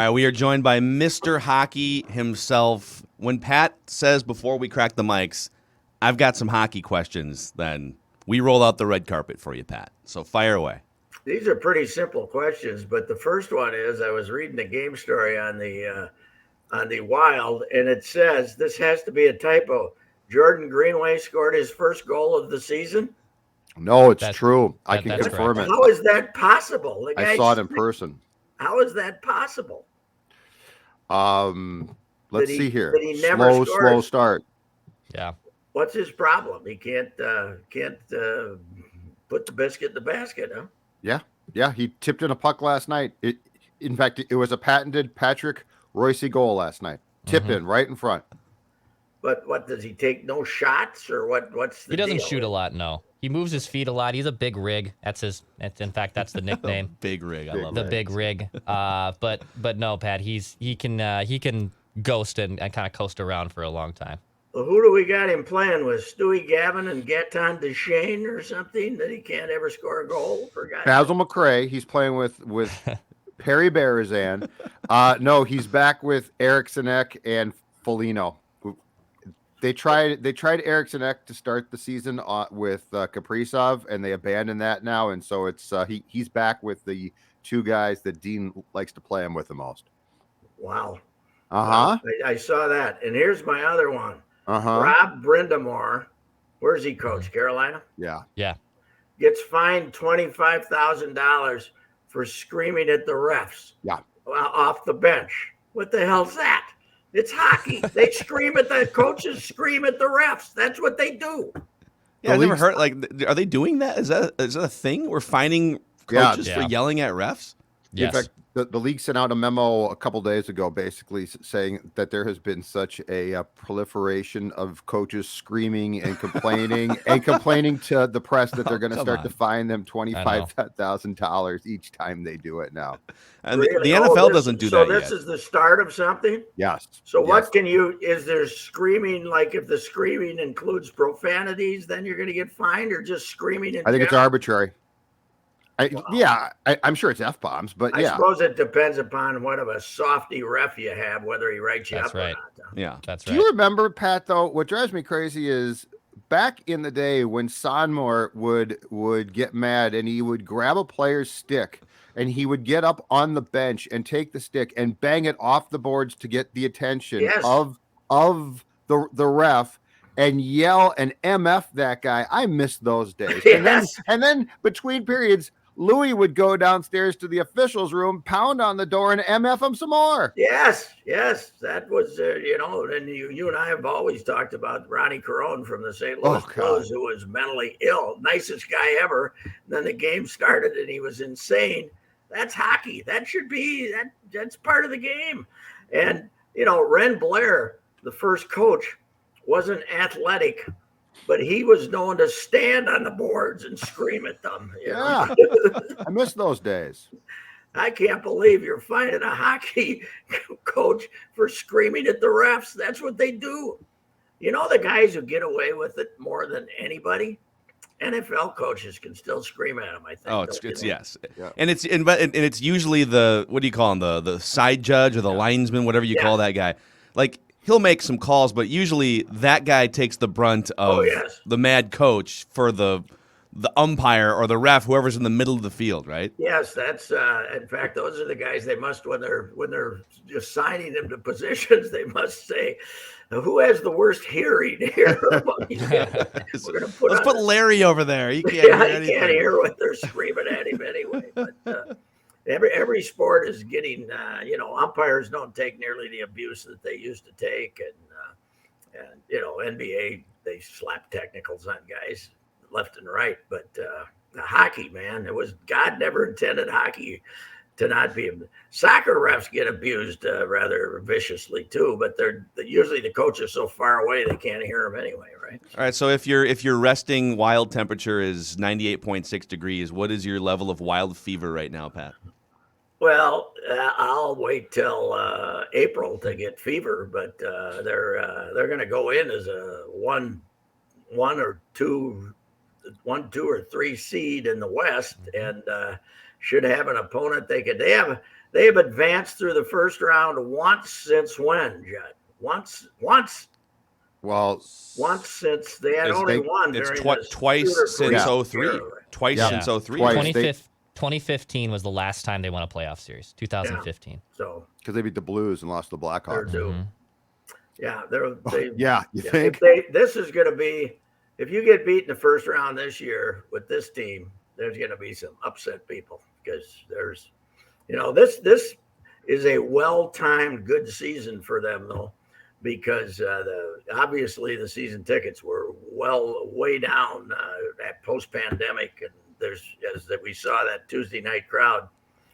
right, we are joined by Mr. Hockey himself. When Pat says before we crack the mics, I've got some hockey questions, then we roll out the red carpet for you, Pat. So fire away. These are pretty simple questions, but the first one is I was reading a game story on the Wild, and it says this has to be a typo. Jordan Greenway scored his first goal of the season. No, it's true. I can confirm it. How is that possible? The guy I saw it in person. How is that possible? Let's see here. That he never slow start. Yeah. What's his problem? He can't put the biscuit in the basket, huh? Yeah. He tipped in a puck last night. In fact, it was a patented Patrick Reusse goal last night. Tip in right in front. But what does he take? No shots or what? What's the He doesn't deal? shoot a lot. No, he moves his feet a lot. He's a big rig. In fact, that's the nickname. Big rig. I love the that. big rig. But no, Pat. He can ghost and kind of coast around for a long time. Well, who do we got him playing with? Stewie Gavin and Gaetan Duchesne or something that he can't ever score a goal for? Basil McRae. He's playing with Perry Berezan. No, he's back with Eric Sinek and Foligno. They tried Eric Sinek to start the season with Kaprizov, and they abandoned that now, and so it's he's back with the two guys that Dean likes to play him with the most. Wow. Well, I saw that, and here's my other one. Rob Brindamore, where's he coach? Carolina. Yeah. Gets fined $25,000 for screaming at the refs. Yeah. Off the bench. What the hell's that? It's hockey. They scream at the coaches, scream at the refs. That's what they do. Yeah, I've never heard. Are they doing that? Is that a thing? We're finding coaches for yelling at refs? Yes. In fact, the league sent out a memo a couple days ago, basically saying that there has been such a proliferation of coaches screaming and complaining to the press that they're going to start to fine them $25,000 each time they do it now. And the NFL doesn't do that yet. So this is the start of something? Yes. So what is there screaming, like if the screaming includes profanities, then you're going to get fined, or just screaming in I think general? it's arbitrary. I'm sure it's F-bombs, but I suppose it depends upon what of a softy ref you have, whether he writes you up or not. Yeah, that's right. Do you remember, Pat, though, what drives me crazy is back in the day when Sonmore would get mad and he would grab a player's stick and he would get up on the bench and take the stick and bang it off the boards to get the attention of the ref and yell and MF that guy. I miss those days. And then between periods, Louis would go downstairs to the officials' room, pound on the door, and MF him some more. Yes. That was, and you and I have always talked about Ronnie Carone from the St. Louis Blues, who was mentally ill, nicest guy ever. And then the game started, and he was insane. That's hockey. That should be, that's part of the game. And, Ren Blair, the first coach, wasn't athletic, but he was known to stand on the boards and scream at them. I miss those days. I can't believe you're finding a hockey coach for screaming at the refs. That's what they do. The guys who get away with it more than anybody, NFL coaches can still scream at them, I think. Oh, it's yes. Yeah. And it's usually what do you call him? The side judge or the linesman, whatever you call that guy. Like, he'll make some calls, but usually that guy takes the brunt of the mad coach for the umpire or the ref, whoever's in the middle of the field, right? Yes, that's in fact, those are the guys they must, when they're assigning them to positions, they must say, who has the worst hearing here? Let's put Larry over there. He can't hear anything. He can't hear what they're screaming at him anyway. But every sport is getting, umpires don't take nearly the abuse that they used to take, and NBA, they slap technicals on guys left and right. But the hockey, man, God never intended hockey to not be. Soccer refs get abused rather viciously too, but they're usually the coach is so far away they can't hear them anyway, right? All right. So if your resting wild temperature is 98.6 degrees, what is your level of wild fever right now, Pat? Well, I'll wait till April to get fever, but they're going to go in as a one or two or three seed in the West, and should have an opponent they could. They have advanced through the first round once since when, Judd? Once. Well, Once since they had only won it's during the twice since Scooter 03. era. Twice Yeah. since 03. Twice. 2015 was the last time they won a playoff series. 2015. So because they beat the Blues and lost to the they're Blackhawks. due. Yeah, they Yeah, you think? this is going to be, if you get beat in the first round this year with this team, there's going to be some upset people because there's, this is a well-timed good season for them though, because obviously the season tickets were way down at post-pandemic, and there's as that we saw that Tuesday night crowd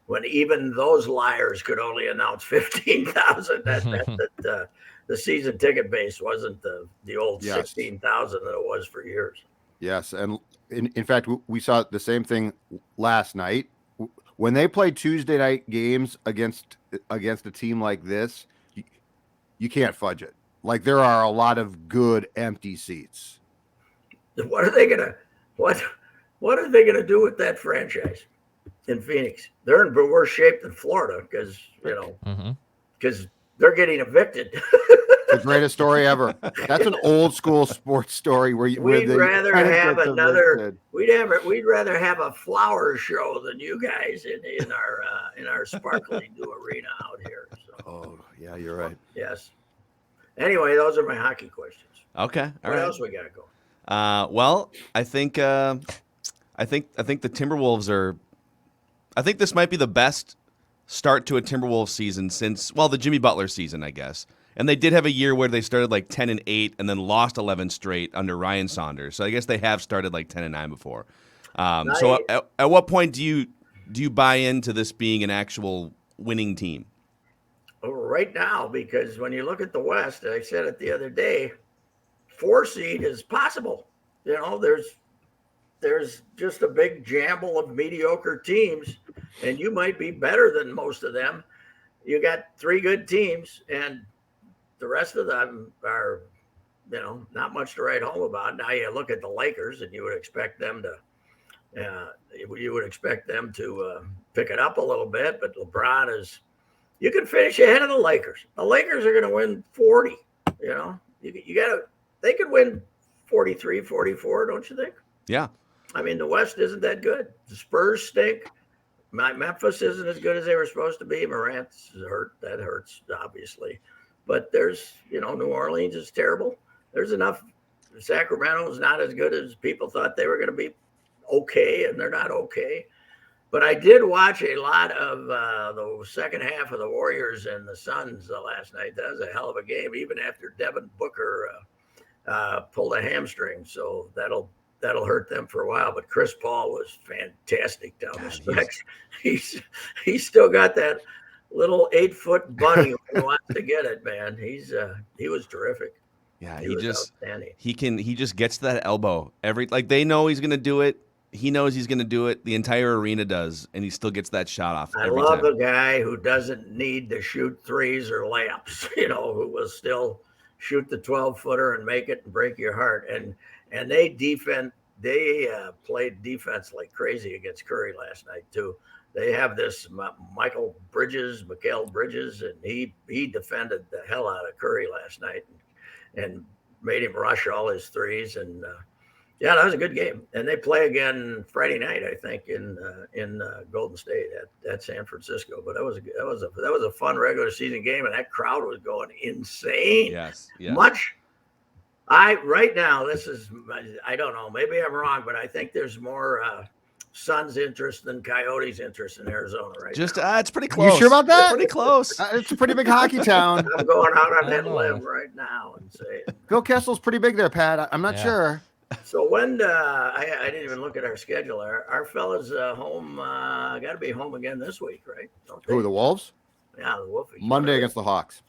when even those liars could only announce 15,000. That the season ticket base wasn't the old 16,000 that it was for years. Yes, and in fact, we saw the same thing last night when they played Tuesday night games against a team like this. You can't fudge it. Like, there are a lot of good empty seats. What are they gonna do with that franchise in Phoenix? They're in worse shape than Florida because they're getting evicted. The greatest story ever. That's an old school sports story we'd rather have a flower show than you guys in our sparkling new arena out here. So. Oh yeah, you're right. Yes. Anyway, those are my hockey questions. Okay. What else we got going? Well, I think the Timberwolves are. I think this might be the best start to a Timberwolves season since the Jimmy Butler season, I guess. And they did have a year where they started like 10-8 and then lost 11 straight under Ryan Saunders. So I guess they have started like 10-9 before. So at what point do you buy into this being an actual winning team? Right now, because when you look at the West, I said it the other day, 4 seed is possible. There's just a big jamble of mediocre teams, and you might be better than most of them. You got 3 good teams, and the rest of them are, not much to write home about. Now you look at the Lakers, and you would expect them to pick it up a little bit. But LeBron is, you can finish ahead of the Lakers. The Lakers are going to win 40. They could win 43, 44, don't you think? Yeah. I mean, the West isn't that good. The Spurs stink. Memphis isn't as good as they were supposed to be. Morant's hurt. That hurts, obviously. But there's, New Orleans is terrible. There's enough. Sacramento is not as good as people thought they were going to be. Okay, and they're not okay. But I did watch a lot of the second half of the Warriors and the Suns last night. That was a hell of a game, even after Devin Booker pulled a hamstring. So that'll hurt them for a while. But Chris Paul was fantastic down the stretch. He's still got that little 8-foot bunny when he wants to get it, man. He was terrific. Yeah, he just gets to that elbow they know he's gonna do it. He knows he's gonna do it. The entire arena does, and he still gets that shot off. I love a guy who doesn't need to shoot threes or layups, who will still shoot the 12-footer and make it and break your heart. And they played defense like crazy against Curry last night too. They have this Mikal Bridges, and he defended the hell out of Curry last night and made him rush all his threes. And that was a good game. And they play again Friday night, I think, in Golden State at San Francisco. But that was a fun regular season game, and that crowd was going insane. Yes. Right now, I don't know, maybe I'm wrong, but I think there's more Suns interest than Coyotes interest in Arizona right now. It's pretty close. You sure about that? It's pretty close. It's a pretty big hockey town. I'm going out on that limb right now and saying Phil Kessel's pretty big there, Pat. I'm not sure. So when I didn't even look at our schedule. Our fellas home got to be home again this week, right? Who, the Wolves? Yeah, the Wolfies. Monday against the Hawks.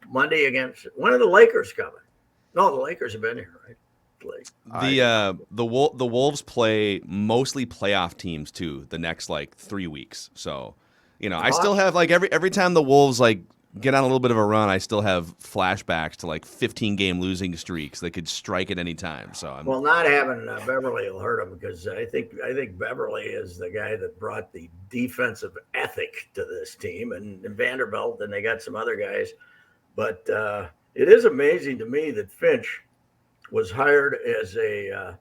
Monday against. When are the Lakers coming? No, the Lakers have been here, right? The Wolves play mostly playoff teams too the next 3 weeks. So, I still have every time the Wolves get on a little bit of a run, I still have flashbacks to like 15-game losing streaks that could strike at any time. So I'm not having Beverly will hurt him, because I think Beverly is the guy that brought the defensive ethic to this team, and Vanderbilt, and they got some other guys. But it is amazing to me that Finch was hired as an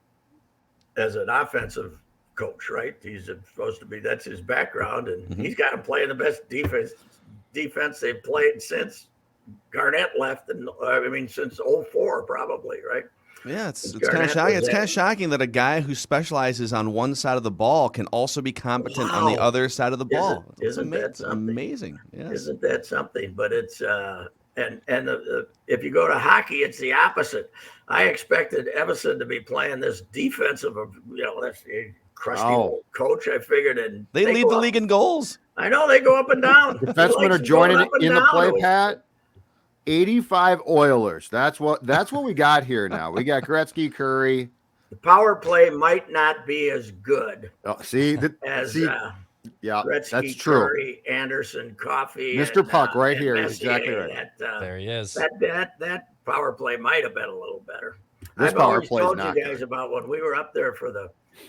offensive coach, right? He's supposed to be, that's his background, and he's got him playing the best defense they've played since Garnett left, and since 04 probably, right? Yeah, it's kind of shocking. It's kind of shocking that a guy who specializes on one side of the ball can also be competent on the other side of the ball. Isn't that something? Amazing. Yes. Isn't that something? But it's if you go to hockey, it's the opposite. I expected Everson to be playing this defensive, that's a crusty old coach. I figured, and they lead the league in goals. I know, they go up and down. Defensemen are joining in the play, Pat. 85 Oilers. That's what we got here now. We got Gretzky, Curry. The power play might not be as good. Yeah, Gretzky, that's true. Curry, Anderson, Coffey, Mr. Puck right here is Messier, exactly right. There he is. That power play might have been a little better. This I've power always play is told not you guys good. about when we were up there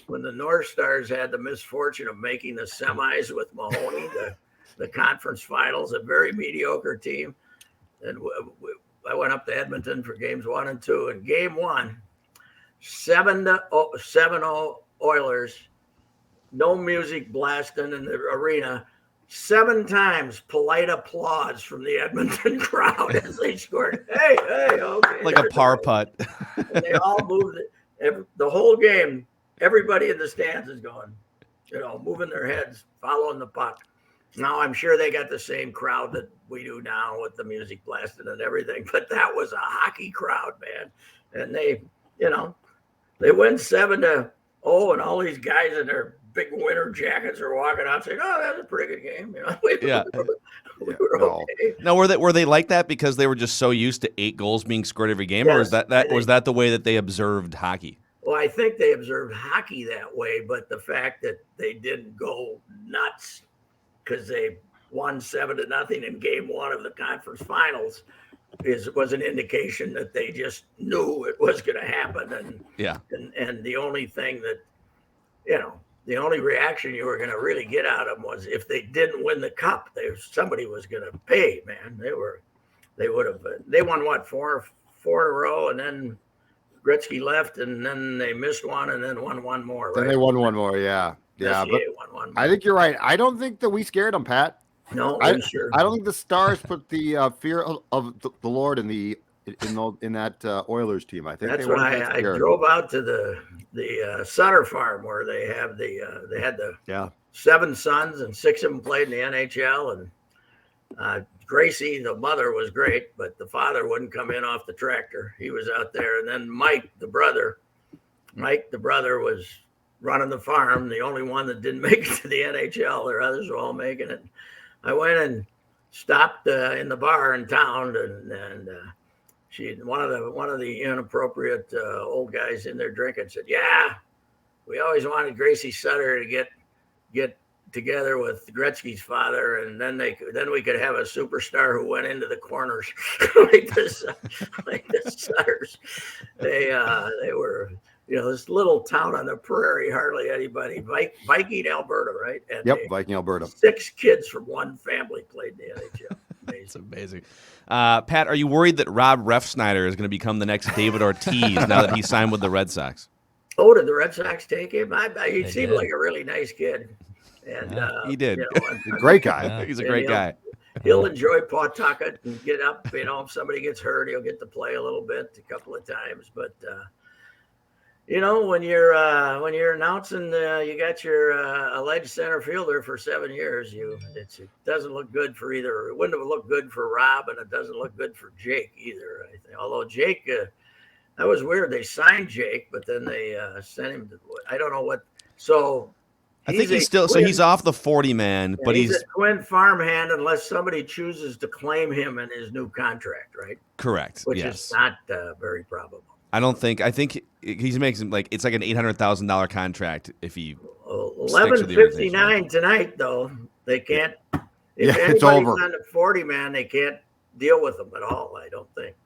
when the North Stars had the misfortune of making the semis with Mahoney, the conference finals, a very mediocre team. And I went up to Edmonton for games 1 and 2. And game 1, 7-0 Oilers, no music blasting in the arena. 7 times polite applause from the Edmonton crowd as they scored. Hey, okay. Like a par putt. And they all moved the whole game. Everybody in the stands is going, moving their heads, following the puck. Now, I'm sure they got the same crowd that we do now with the music blasting and everything, but that was a hockey crowd, man. And they win 7-0, and all these guys in their big winter jackets are walking out saying, "Oh, that was a pretty good game." We were okay. Now, were they like that because they were just so used to 8 goals being scored every game, or was that the way that they observed hockey? Well, I think they observed hockey that way, but the fact that they didn't go nuts because they won 7-0 in game 1 of the conference finals was an indication that they just knew it was going to happen. And the only thing that, the only reaction you were going to really get out of them was if they didn't win the cup, somebody was going to pay, man. They won what, 4 in a row, and then Gretzky left, and then they missed one, and then won one more. Right? Then they won one more, yeah. Yeah, but I think you're right. I don't think that we scared them, Pat. No, sure. I don't think the Stars put the fear of the Lord in that Oilers team. I think that's why I drove out to the Sutter farm where they had the 7 sons, and 6 of them played in the NHL. And Gracie, the mother, was great, but the father wouldn't come in off the tractor. He was out there, and then Mike, the brother, was running the farm, the only one that didn't make it to the NHL. The others were all making it. I went and stopped in the bar in town, and one of the inappropriate old guys in there drinking said, "Yeah, we always wanted Gracie Sutter to get together with Gretzky's father, and then we could have a superstar who went into the corners like the Sutters." They were. This little town on the prairie, hardly anybody. Viking, Alberta, right? And Viking, Alberta. 6 kids from one family played in the NHL. Amazing. It's amazing. Pat, are you worried that Rob Refsnyder is going to become the next David Ortiz now that he signed with the Red Sox? Oh, did the Red Sox take him? He seemed like a really nice kid. And he did. A great guy. Yeah. He's a great guy. He'll enjoy Pawtucket and get up. If somebody gets hurt, he'll get to play a little bit a couple of times. But when you're announcing you got your alleged center fielder for 7 years, it doesn't look good for either. It wouldn't have looked good for Rob, and it doesn't look good for Jake either. I think. Although Jake, that was weird. They signed Jake, but then they sent him to. I don't know what. So I think he's still. So he's off the 40-man, but he's a twin farmhand unless somebody chooses to claim him in his new contract, right? Correct. Which is not very probable. I think he's making it's like an $800,000 contract if he. 11:59 tonight, though. They can't. if Yeah, it's anybody's over. on the 40 man, they can't deal with them at all. I don't think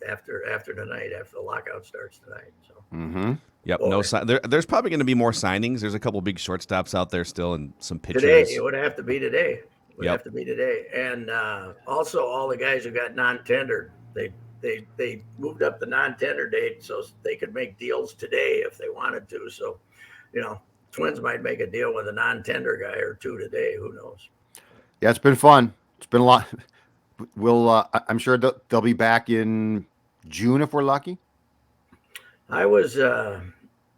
after tonight, after the lockout starts tonight. So. Mm-hmm. Yep. Boy. No. There's probably going to be more signings. There's a couple big shortstops out there still, and some pitchers. Today, it would have to be today. It would Yep. have to be today. And also, all the guys who got non-tendered, they moved up the non-tender date so they could make deals today if they wanted to. So, Twins might make a deal with a non-tender guy or two today. Who knows? Yeah, it's been fun. It's been a lot. I'm sure they'll be back in June if we're lucky. I was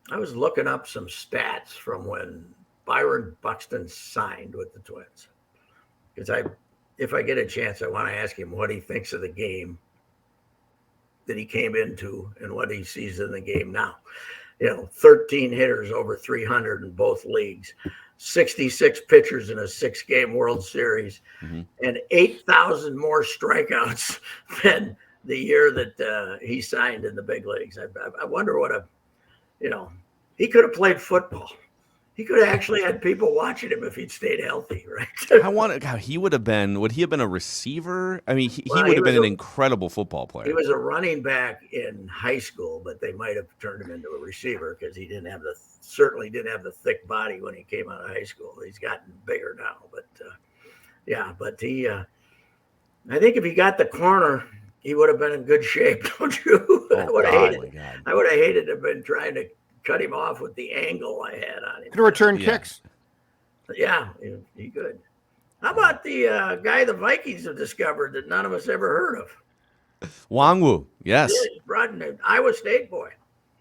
looking up some stats from when Byron Buxton signed with the Twins, because if I get a chance, I want to ask him what he thinks of the game that he came into and what he sees in the game now. 13 hitters over 300 in both leagues, 66 pitchers in a 6-game World Series, and 8,000 more strikeouts than the year that he signed in the big leagues. I wonder what he could have played football. He could have actually had people watching him if he'd stayed healthy, right? I wonder how he would have been. Would he have been a receiver? I mean, he would have been an incredible football player. He was a running back in high school, but they might have turned him into a receiver because he certainly didn't have the thick body when he came out of high school. He's gotten bigger now, but he. I think if he got the corner, he would have been in good shape, don't you? I would have hated to have been trying to cut him off with the angle I had on him. Could return kicks. Yeah, he could. How about the guy the Vikings have discovered that none of us ever heard of? Wangwu, yes. Yeah, brought in an Iowa State boy,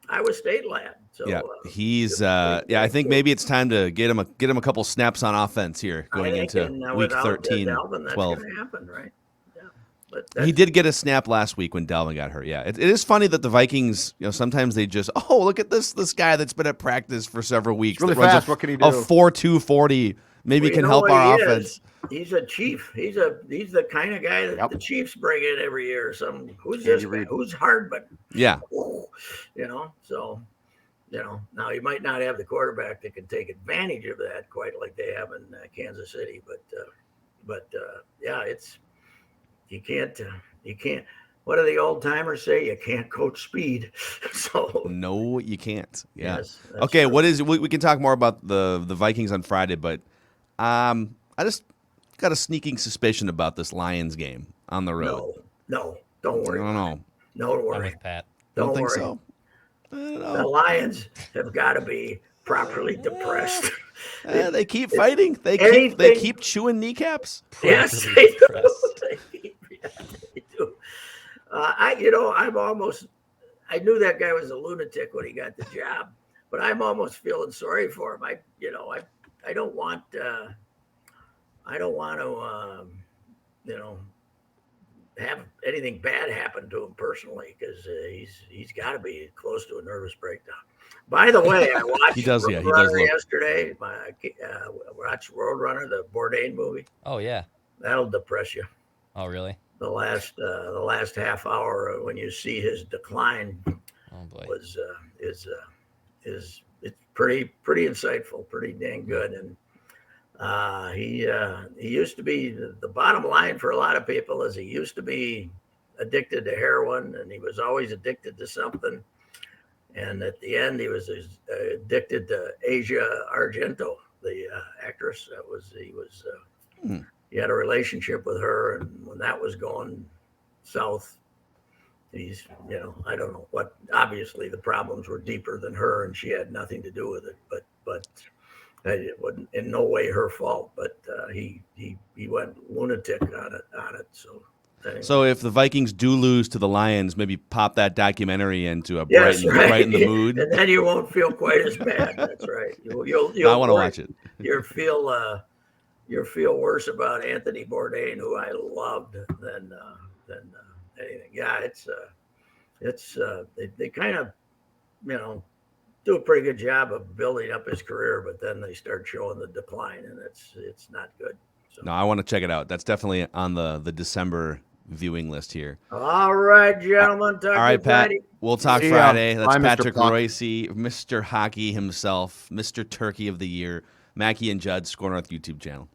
Iowa State lad. So, yeah, he's. I think maybe it's time to get him a couple snaps on offense here going into week 13, Dalvin, that's 12. going to happen, right? He did get a snap last week when Dalvin got hurt. Yeah, it is funny that the Vikings, sometimes they just, look at this guy that's been at practice for several weeks. Really fast. What can he do? A 4.2 40. Maybe can help our offense. He's a chief. He's the kind of guy that the Chiefs bring in every year. Who's this guy? Who's hard, but So now he might not have the quarterback that can take advantage of that quite like they have in Kansas City, but it's. You can't. What do the old timers say? You can't coach speed. So no, you can't. Yeah. Yes, okay. True. We can talk more about the Vikings on Friday, but I just got a sneaking suspicion about this Lions game on the road. No, don't worry. No. Don't worry. I'm with Pat. Don't think worry. so. I don't know. The Lions have got to be properly depressed. They keep fighting. They keep chewing kneecaps. Yes, they do. They do. I knew that guy was a lunatic when he got the job, but I'm almost feeling sorry for him. I don't want to have anything bad happen to him personally, because he's got to be close to a nervous breakdown. By the way, I watched he does yesterday. Watched Roadrunner, the Bourdain movie. Oh yeah, that'll depress you. Oh really? The last half hour when you see his decline, it's pretty insightful, pretty dang good. And he used to be, the bottom line for a lot of people is he used to be addicted to heroin, and he was always addicted to something. And at the end, he was addicted to Asia Argento, the actress. He had a relationship with her, and when that was going south, I don't know what. Obviously, the problems were deeper than her, and she had nothing to do with it. But it wasn't in no way her fault. But he went lunatic on it. So. Anyway. So if the Vikings do lose to the Lions, maybe pop that documentary into a brighten the mood, and then you won't feel quite as bad. That's right. You'll I want to watch it. You'll feel worse about Anthony Bourdain, who I loved, than anything. Yeah, they kind of do a pretty good job of building up his career, but then they start showing the decline, and it's not good. So. No, I want to check it out. That's definitely on the December viewing list here. All right, gentlemen. All right, Pat. Friday. We'll talk Friday. That's Patrick Reusse, Mr. Hockey himself, Mr. Turkey of the Year, Mackie and Judd, Score North YouTube channel.